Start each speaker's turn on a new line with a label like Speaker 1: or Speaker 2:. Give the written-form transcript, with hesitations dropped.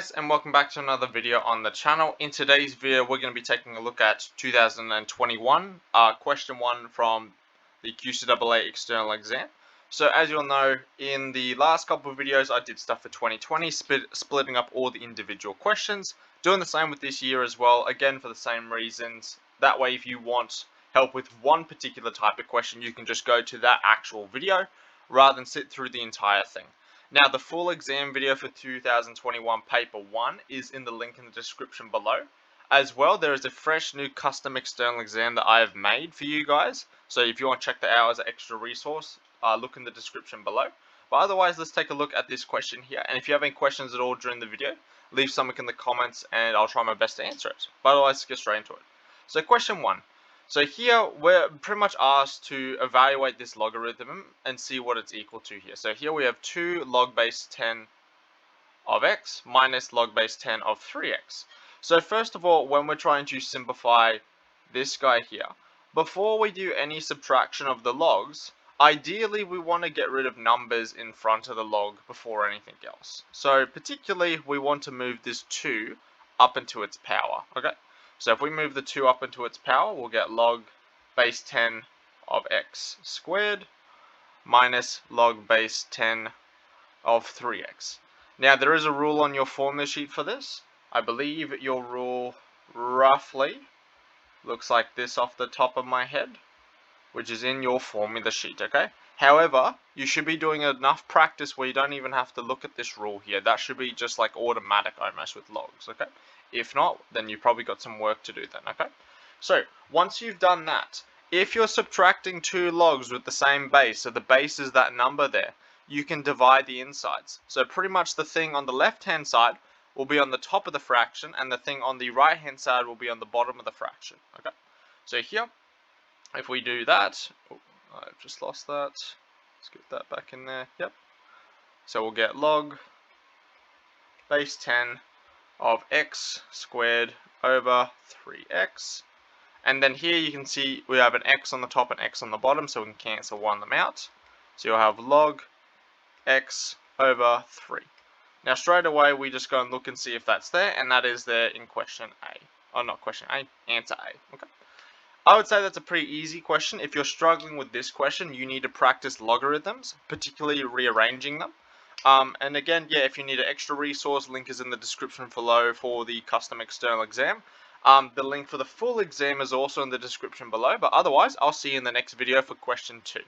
Speaker 1: Guys, and welcome back to another video on the channel. In today's video we're going to be taking a look at 2021 question 1 from the QCAA external exam. So as you'll know, in the last couple of videos I did stuff for 2020, splitting up all the individual questions, doing the same with this year as well, again for the same reasons. That way if you want help with one particular type of question, you can just go to that actual video rather than sit through the entire thing. Now, the full exam video for 2021 paper 1 is in the link in the description below. As well, there is a fresh new custom external exam that I have made for you guys. So if you want to check that out as an extra resource, look in the description below. But otherwise, let's take a look at this question here. And if you have any questions at all during the video, leave something in the comments and I'll try my best to answer it. But otherwise, let's get straight into it. So question 1. So here we're pretty much asked to evaluate this logarithm and see what it's equal to here. So here we have 2 log base 10 of x minus log base 10 of 3x. So first of all, when we're trying to simplify this guy here, before we do any subtraction of the logs, ideally we want to get rid of numbers in front of the log before anything else. So particularly we want to move this 2 up into its power, okay? So if we move the 2 up into its power, we'll get log base 10 of x squared minus log base 10 of 3x. Now there is a rule on your formula sheet for this. I believe your rule roughly looks like this off the top of my head, which is in your formula sheet, okay? However, you should be doing enough practice where you don't even have to look at this rule here. That should be just like automatic almost with logs, okay? If not, then you've probably got some work to do then, okay? So, once you've done that, if you're subtracting 2 logs with the same base, so the base is that number there, you can divide the insides. So pretty much the thing on the left-hand side will be on the top of the fraction, and the thing on the right-hand side will be on the bottom of the fraction, okay? So here, if we do that, oh, I've just lost that. Let's get that back in there. Yep. So we'll get log base 10 of x squared over 3x. And then here you can see we have an x on the top and x on the bottom, so we can cancel one of them out. So you'll have log x over 3. Now straight away we just go and look and see if that's there, and that is there in question A. Oh, not question A, answer A. Okay. I would say that's a pretty easy question. If you're struggling with this question, you need to practice logarithms, particularly rearranging them. And again, yeah, if you need an extra resource, link is in the description below for the custom external exam. The link for the full exam is also in the description below. But otherwise, I'll see you in the next video for question 2.